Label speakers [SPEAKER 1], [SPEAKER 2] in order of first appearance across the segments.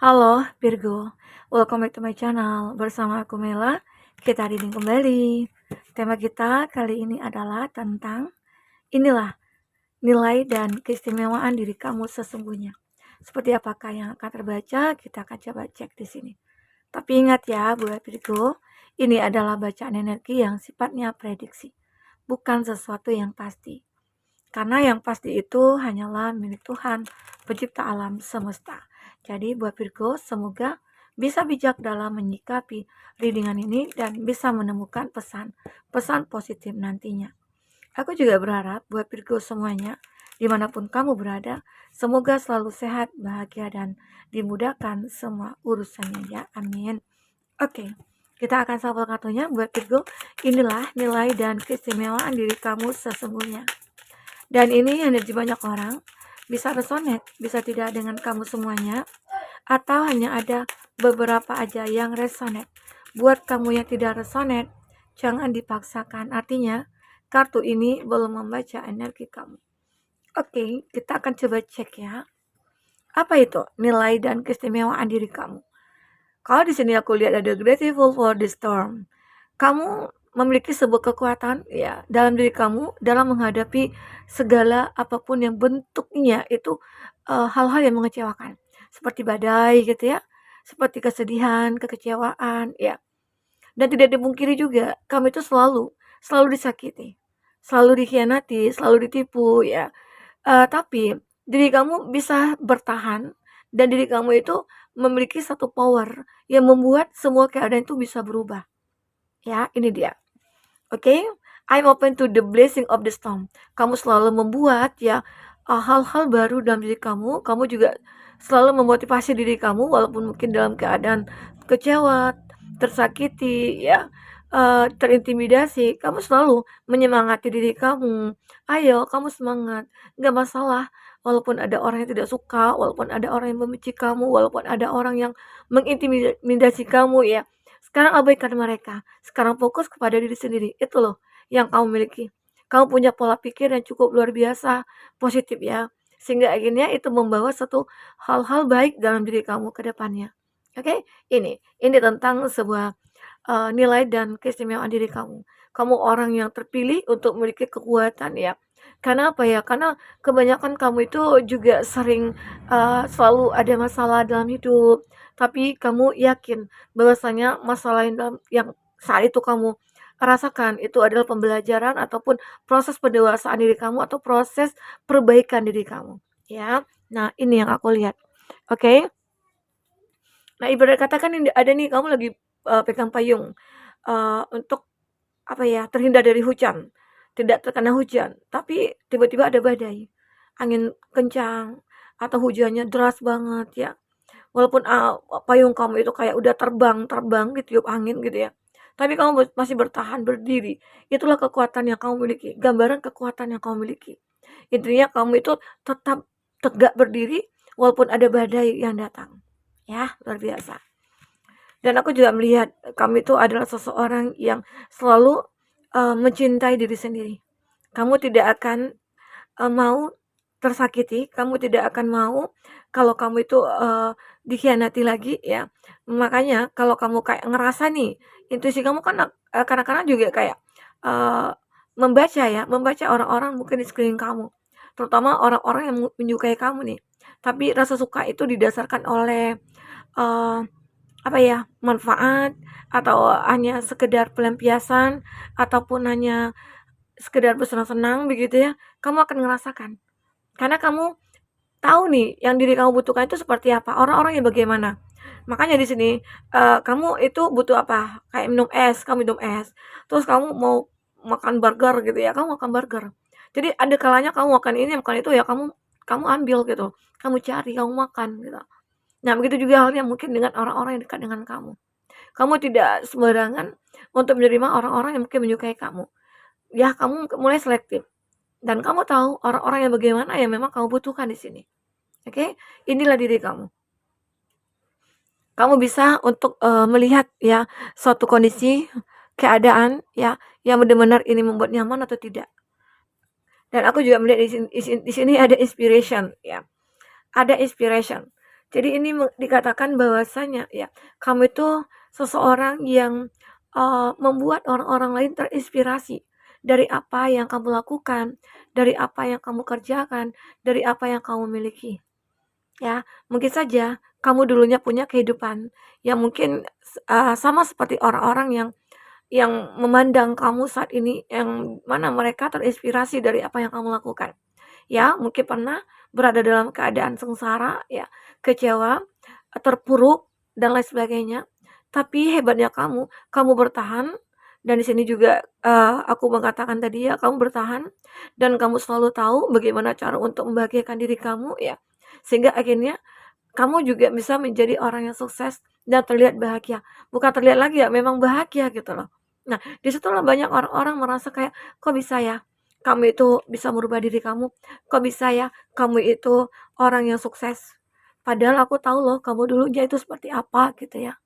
[SPEAKER 1] Halo Virgo, welcome back to my channel. Bersama aku Mela, kita reading kembali. Tema kita kali ini adalah tentang inilah nilai dan keistimewaan diri kamu sesungguhnya. Seperti apakah yang akan terbaca, kita akan coba cek di sini. Tapi ingat ya buat Virgo, ini adalah bacaan energi yang sifatnya prediksi, bukan sesuatu yang pasti. Karena yang pasti itu hanyalah milik Tuhan, pencipta alam semesta. Jadi buat Virgo, semoga bisa bijak dalam menyikapi readingan ini dan bisa menemukan pesan positif nantinya. Aku juga berharap buat Virgo semuanya, dimanapun kamu berada, semoga selalu sehat, bahagia, dan dimudahkan semua urusannya ya. Amin. Oke, kita akan shuffle kartunya buat Virgo. Inilah nilai dan keistimewaan diri kamu sesungguhnya. Dan ini energi banyak orang, bisa resonate, bisa tidak dengan kamu semuanya, atau hanya ada beberapa aja yang resonate. Buat kamu yang tidak resonate, jangan dipaksakan. Artinya, kartu ini belum membaca energi kamu. Oke, kita akan coba cek ya. Apa itu nilai dan keistimewaan diri kamu? Kalau di sini aku lihat ada grateful for the storm. Kamu memiliki sebuah kekuatan ya dalam diri kamu dalam menghadapi segala apapun yang bentuknya itu hal-hal yang mengecewakan seperti badai gitu ya, seperti kesedihan, kekecewaan ya. Dan tidak dipungkiri juga kamu itu selalu disakiti, selalu dikhianati, selalu ditipu ya. Tapi diri kamu bisa bertahan dan diri kamu itu memiliki satu power yang membuat semua keadaan itu bisa berubah. Ya, ini dia. Oke, I'm open to the blessing of the storm. Kamu selalu membuat ya hal-hal baru dalam diri kamu. Kamu juga selalu memotivasi diri kamu walaupun mungkin dalam keadaan kecewa, tersakiti, ya, terintimidasi. Kamu selalu menyemangati diri kamu. Ayo, kamu semangat. Nggak masalah. Walaupun ada orang yang tidak suka, walaupun ada orang yang membenci kamu, walaupun ada orang yang mengintimidasi kamu, ya. Sekarang abaikan mereka. Sekarang fokus kepada diri sendiri. Itu loh yang kamu miliki. Kamu punya pola pikir yang cukup luar biasa, positif ya. Sehingga akhirnya itu membawa satu hal-hal baik dalam diri kamu ke depannya. Oke, ini tentang sebuah nilai dan keistimewaan diri kamu. Kamu orang yang terpilih untuk memiliki kekuatan ya. Karena apa ya? Karena kebanyakan kamu itu juga sering selalu ada masalah dalam hidup, tapi kamu yakin bahwasanya masalah yang saat itu kamu rasakan itu adalah pembelajaran ataupun proses pendewasaan diri kamu atau proses perbaikan diri kamu, ya. Nah, ini yang aku lihat. Oke. Nah, ibarat katakan ini ada nih kamu lagi pegang payung untuk apa ya, terhindar dari hujan, tidak terkena hujan, tapi tiba-tiba ada badai, angin kencang atau hujannya deras banget ya. Walaupun, payung kamu itu kayak udah terbang ditiup angin gitu ya, tapi kamu masih bertahan berdiri. Itulah kekuatan yang kamu miliki, gambaran kekuatan yang kamu miliki. Intinya kamu itu tetap tegak berdiri walaupun ada badai yang datang. Ya, luar biasa. Dan aku juga melihat kamu itu adalah seseorang yang selalu, mencintai diri sendiri. Kamu tidak akan, mau tersakiti, kamu tidak akan mau kalau kamu itu, dikhianati lagi ya. Makanya kalau kamu kayak ngerasa nih, intuisi kamu kan kadang-kadang juga kayak, eee, membaca orang-orang mungkin di sekeliling kamu, terutama orang-orang yang menyukai kamu nih. Tapi rasa suka itu didasarkan oleh, eee, apa ya, manfaat atau hanya sekedar pelampiasan ataupun hanya sekedar bersenang-senang begitu ya, kamu akan ngerasakan. Karena kamu tahu nih yang diri kamu butuhkan itu seperti apa, orang-orangnya bagaimana. Makanya di sini, kamu itu butuh apa, kayak minum es, kamu minum es. Terus kamu mau makan burger gitu ya, kamu makan burger. Jadi ada kalanya kamu makan ini, makan itu ya kamu kamu ambil gitu, kamu cari, kamu makan gitu. Nah begitu juga halnya mungkin dengan orang-orang yang dekat dengan kamu. Kamu tidak sembarangan untuk menerima orang-orang yang mungkin menyukai kamu. Ya kamu mulai selektif. Dan kamu tahu orang-orang yang bagaimana yang memang kamu butuhkan di sini. Oke, inilah diri kamu. Kamu bisa untuk melihat ya suatu kondisi, keadaan ya yang benar-benar ini membuat nyaman atau tidak. Dan aku juga melihat di sini ada inspiration ya. Ada inspiration. Jadi ini dikatakan bahwasanya ya, kamu itu seseorang yang membuat orang-orang lain terinspirasi dari apa yang kamu lakukan, dari apa yang kamu kerjakan, dari apa yang kamu miliki. Ya, mungkin saja kamu dulunya punya kehidupan yang mungkin sama seperti orang-orang yang memandang kamu saat ini, yang mana mereka terinspirasi dari apa yang kamu lakukan. Ya, mungkin pernah berada dalam keadaan sengsara, ya, kecewa, terpuruk, dan lain sebagainya. Tapi hebatnya kamu bertahan, dan di sini juga aku mengatakan tadi ya, kamu bertahan, dan kamu selalu tahu bagaimana cara untuk membahagiakan diri kamu, ya. Sehingga akhirnya kamu juga bisa menjadi orang yang sukses dan terlihat bahagia. Bukan terlihat lagi ya, memang bahagia gitu loh. Nah, disitulah banyak orang-orang merasa kayak, kok bisa ya kamu itu bisa merubah diri kamu? Kok bisa ya kamu itu orang yang sukses? Padahal aku tahu loh kamu dulunya itu seperti apa gitu ya.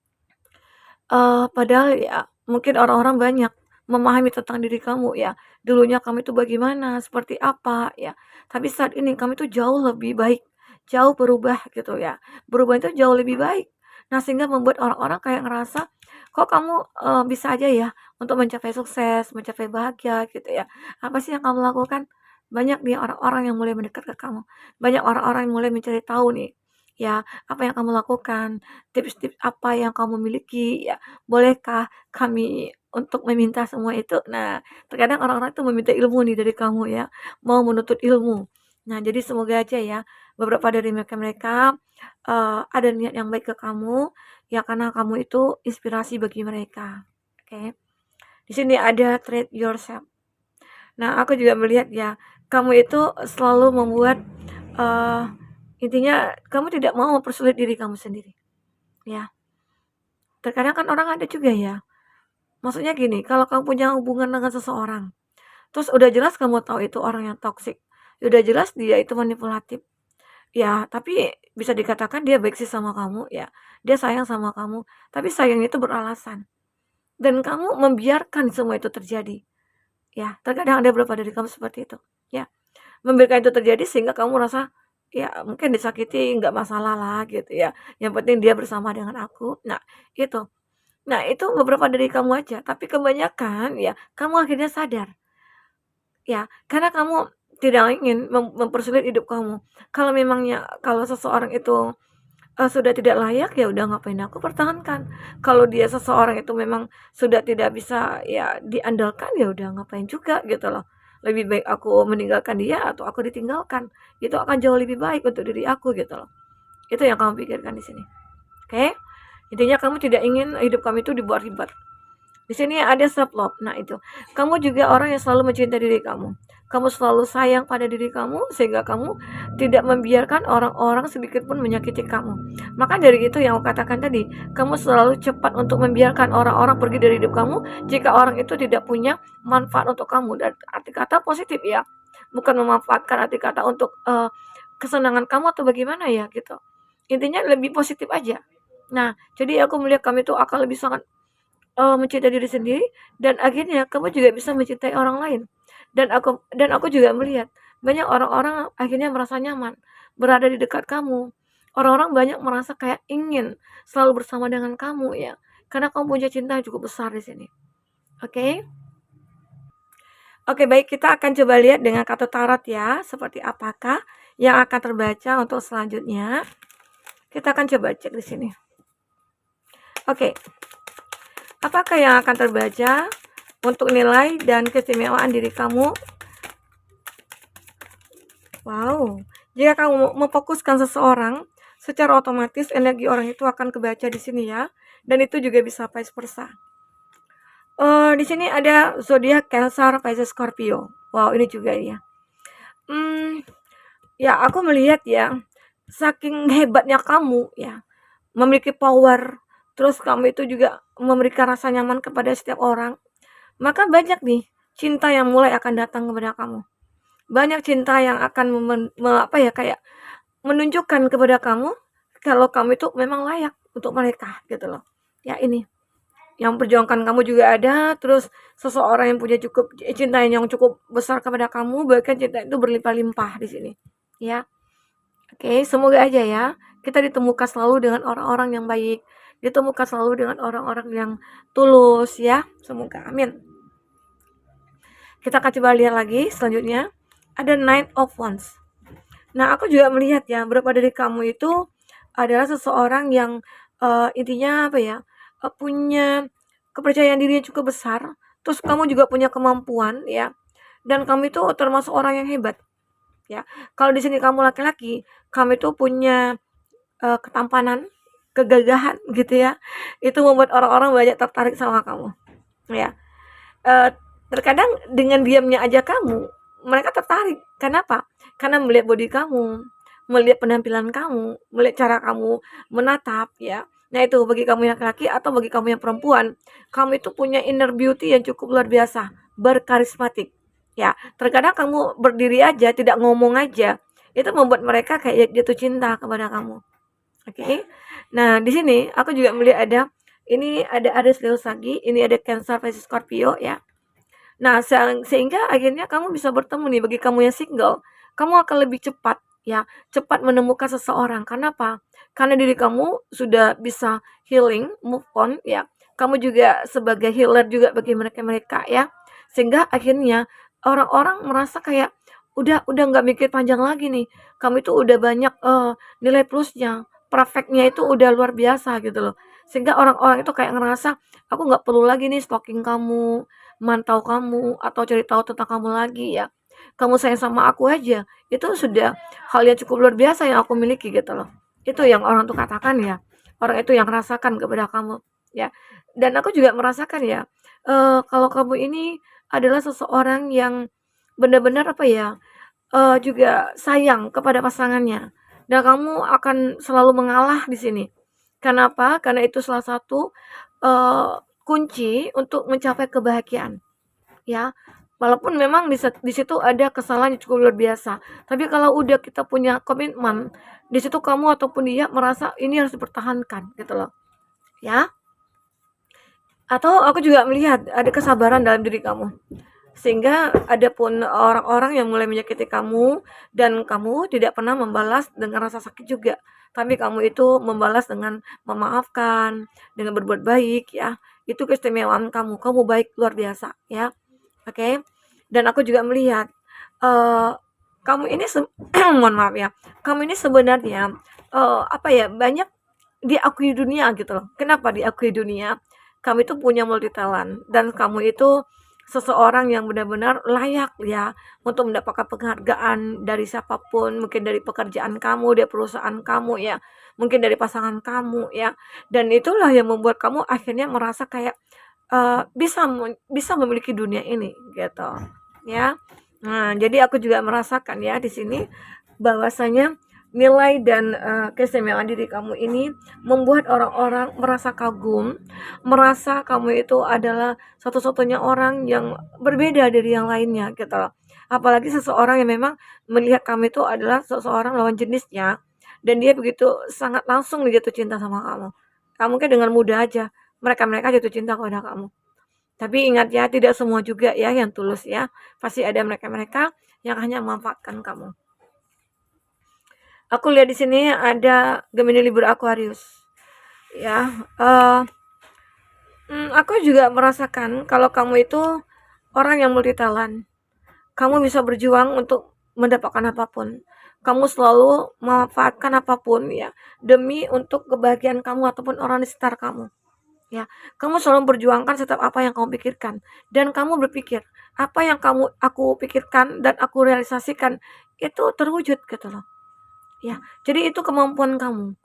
[SPEAKER 1] Padahal ya mungkin orang-orang banyak memahami tentang diri kamu ya. Dulunya kamu itu bagaimana, seperti apa ya. Tapi saat ini kamu itu jauh lebih baik, jauh berubah gitu ya. Berubah itu jauh lebih baik. Nah, sehingga membuat orang-orang kayak ngerasa, kok kamu bisa aja ya untuk mencapai sukses, mencapai bahagia gitu ya. Apa sih yang kamu lakukan? Banyak nih orang-orang yang mulai mendekat ke kamu. Banyak orang-orang yang mulai mencari tahu nih, ya, apa yang kamu lakukan, tips-tips apa yang kamu miliki, ya, bolehkah kami untuk meminta semua itu? Nah, terkadang orang-orang itu meminta ilmu nih dari kamu ya, mau menuntut ilmu. Nah, jadi semoga aja ya, beberapa dari mereka-mereka, ada niat yang baik ke kamu, ya karena kamu itu inspirasi bagi mereka, oke. Di sini ada treat yourself. Nah, aku juga melihat ya, kamu itu selalu membuat, eee, intinya kamu tidak mau mempersulit diri kamu sendiri, ya. Terkadang kan orang ada juga ya, maksudnya gini, kalau kamu punya hubungan dengan seseorang, terus udah jelas kamu tahu itu orang yang toksik, udah jelas dia itu manipulatif, ya tapi bisa dikatakan dia baik sih sama kamu ya, dia sayang sama kamu, tapi sayangnya itu beralasan, dan kamu membiarkan semua itu terjadi, ya. Terkadang ada beberapa dari kamu seperti itu, ya. Membiarkan itu terjadi sehingga kamu merasa, ya mungkin disakiti nggak masalah lah gitu ya, yang penting dia bersama dengan aku. Nah, itu. Nah, itu beberapa dari kamu aja, tapi kebanyakan ya kamu akhirnya sadar, ya, karena kamu tidak ingin mempersulit hidup kamu. Kalau seseorang itu, sudah tidak layak, ya udah ngapain aku pertahankan. Kalau dia seseorang itu memang sudah tidak bisa ya diandalkan, ya udah ngapain juga gitu loh. Lebih baik aku meninggalkan dia atau aku ditinggalkan, itu akan jauh lebih baik untuk diri aku gitu loh. Itu yang kamu pikirkan di sini, oke? Intinya kamu tidak ingin hidup kamu itu dibuat ribet. Di sini ada self love. Nah, itu. Kamu juga orang yang selalu mencintai diri kamu. Kamu selalu sayang pada diri kamu sehingga kamu tidak membiarkan orang-orang sedikit pun menyakiti kamu. Maka dari itu yang aku katakan tadi, kamu selalu cepat untuk membiarkan orang-orang pergi dari hidup kamu jika orang itu tidak punya manfaat untuk kamu. Dan arti kata positif ya. Bukan memanfaatkan arti kata untuk kesenangan kamu atau bagaimana ya gitu. Intinya lebih positif aja. Nah, jadi aku melihat kamu itu akan lebih sangat mencintai diri sendiri dan akhirnya kamu juga bisa mencintai orang lain. Dan aku juga melihat banyak orang-orang akhirnya merasa nyaman berada di dekat kamu. Orang-orang banyak merasa kayak ingin selalu bersama dengan kamu ya, karena kamu punya cinta yang cukup besar di sini. Oke? Oke, baik, kita akan coba lihat dengan kartu tarot ya, seperti apakah yang akan terbaca untuk selanjutnya. Kita akan coba cek di sini. Oke. Apakah yang akan terbaca untuk nilai dan keistimewaan diri kamu? Wow, jika kamu memfokuskan seseorang, secara otomatis energi orang itu akan kebaca di sini ya, dan itu juga bisa vice versa. Di sini ada zodiak Cancer, Pisces, Scorpio. Wow, ini juga ya. Ya aku melihat ya, saking hebatnya kamu ya, memiliki power, terus kamu itu juga memberikan rasa nyaman kepada setiap orang, maka banyak nih cinta yang mulai akan datang kepada kamu. Banyak cinta yang akan kayak menunjukkan kepada kamu kalau kamu itu memang layak untuk mereka gitu loh. Ya ini, yang perjuangkan kamu juga ada, terus seseorang yang punya cinta yang cukup besar kepada kamu, bahkan cinta itu berlimpah-limpah di sini. Ya. Oke, semoga aja ya kita ditemukan selalu dengan orang-orang yang baik, ditemukan selalu dengan orang-orang yang tulus ya. Semoga, amin. Kita akan coba lihat lagi selanjutnya. Ada Nine of Wands. Nah, aku juga melihat ya, berapa dari kamu itu adalah seseorang yang intinya apa ya, punya kepercayaan diri yang cukup besar, terus kamu juga punya kemampuan ya, dan kamu itu termasuk orang yang hebat ya. Kalau di sini kamu laki-laki, kamu itu punya ketampanan, kegagahan gitu ya. Itu membuat orang-orang banyak tertarik sama kamu ya. Eee, Terkadang dengan diamnya aja kamu, mereka tertarik. Kenapa? Karena melihat body kamu, melihat penampilan kamu, melihat cara kamu menatap ya. Nah itu bagi kamu yang laki-laki atau bagi kamu yang perempuan, kamu itu punya inner beauty yang cukup luar biasa, berkarismatik. Ya, terkadang kamu berdiri aja, tidak ngomong aja, itu membuat mereka kayak jatuh cinta kepada kamu. Oke. Nah, di sini aku juga melihat ada Aries Leo Sagi, ini ada Cancer versus Scorpio ya. Nah, sehingga akhirnya kamu bisa bertemu nih bagi kamu yang single, kamu akan lebih cepat ya, cepat menemukan seseorang. Karena apa? Karena diri kamu sudah bisa healing, move on ya. Kamu juga sebagai healer juga bagi mereka-mereka ya. Sehingga akhirnya orang-orang merasa kayak udah nggak mikir panjang lagi nih. Kamu itu udah banyak nilai plusnya, perfectnya itu udah luar biasa gitu loh. Sehingga orang-orang itu kayak ngerasa aku nggak perlu lagi nih stalking kamu, mantau kamu, atau cari tahu tentang kamu lagi ya. Kamu sayang sama aku aja, itu sudah hal yang cukup luar biasa yang aku miliki gitu loh. Itu yang orang tuh katakan ya. Orang itu yang rasakan kepada kamu ya. Dan aku juga merasakan ya, kalau kamu ini adalah seseorang yang benar-benar apa ya, juga sayang kepada pasangannya. Dan kamu akan selalu mengalah di sini. Kenapa? Karena itu salah satu kunci untuk mencapai kebahagiaan ya. Walaupun memang di situ ada kesalahan yang cukup luar biasa. Tapi kalau udah kita punya komitmen, di situ kamu ataupun dia merasa ini harus dipertahankan gitu loh. Ya. Atau aku juga melihat ada kesabaran dalam diri kamu. Sehingga ada pun orang-orang yang mulai menyakiti kamu dan kamu tidak pernah membalas dengan rasa sakit juga. Tapi kamu itu membalas dengan memaafkan, dengan berbuat baik ya. Itu keistimewaan kamu. Kamu baik luar biasa ya. Oke. Dan aku juga melihat eh kamu ini mohon maaf ya. Kamu ini sebenarnya apa ya, banyak diakui dunia gitu loh. Kenapa diakui dunia? Kamu itu punya multi talent dan kamu itu seseorang yang benar-benar layak ya untuk mendapatkan penghargaan dari siapapun, mungkin dari pekerjaan kamu, dari perusahaan kamu ya, mungkin dari pasangan kamu ya. Dan itulah yang membuat kamu akhirnya merasa kayak bisa memiliki dunia ini gitu ya. Nah, jadi aku juga merasakan ya di sini bahwasanya nilai dan keistimewaan diri kamu ini membuat orang-orang merasa kagum, merasa kamu itu adalah satu-satunya orang yang berbeda dari yang lainnya gitu loh. Apalagi seseorang yang memang melihat kamu itu adalah seseorang lawan jenisnya dan dia begitu sangat langsung jatuh cinta sama kamu. Kamu kan dengan mudah aja mereka-mereka jatuh cinta kepada kamu. Tapi ingat ya, tidak semua juga ya yang tulus ya. Pasti ada mereka-mereka yang hanya memanfaatkan kamu. Aku lihat di sini ada Gemini, Libra, Aquarius. Ya, aku juga merasakan kalau kamu itu orang yang multi talent. Kamu bisa berjuang untuk mendapatkan apapun. Kamu selalu memanfaatkan apapun ya demi untuk kebahagiaan kamu ataupun orang di sekitar kamu. Ya, kamu selalu memperjuangkan setiap apa yang kamu pikirkan dan kamu berpikir, apa yang aku pikirkan dan aku realisasikan itu terwujud gitu loh. Ya, jadi itu kemampuan kamu,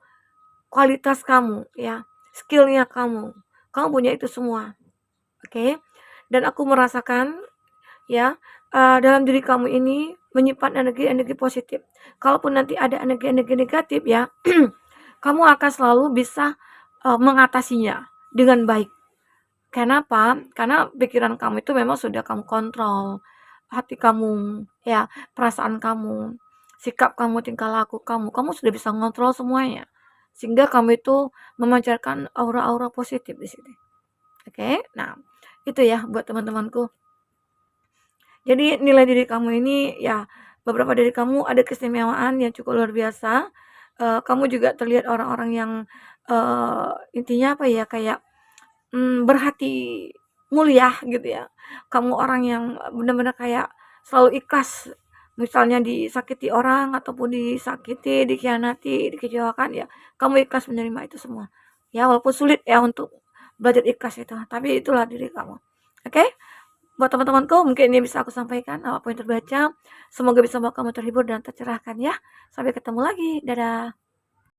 [SPEAKER 1] kualitas kamu ya, skillnya kamu. Kamu punya itu semua. Oke. Dan aku merasakan ya, dalam diri kamu ini menyimpan energi-energi positif. Kalaupun nanti ada energi-energi negatif ya, kamu akan selalu bisa mengatasinya dengan baik. Kenapa? Karena pikiran kamu itu memang sudah kamu kontrol. Hati kamu, ya, perasaan kamu, sikap kamu, tingkah laku kamu sudah bisa ngontrol semuanya. Sehingga kamu itu memancarkan aura-aura positif di sini. Oke? Nah, itu ya buat teman-temanku. Jadi nilai diri kamu ini ya beberapa dari kamu ada keistimewaan yang cukup luar biasa. Kamu juga terlihat orang-orang yang, intinya apa ya, kayak, berhati mulia gitu ya. Kamu orang yang benar-benar kayak selalu ikhlas, misalnya disakiti orang ataupun disakiti, dikhianati, dikecewakan ya, kamu ikhlas menerima itu semua. Ya walaupun sulit ya untuk belajar ikhlas itu, tapi itulah diri kamu. Oke? Buat teman-temanku mungkin ini bisa aku sampaikan, apa yang terbaca, semoga bisa membuat kamu terhibur dan tercerahkan ya. Sampai ketemu lagi, dadah.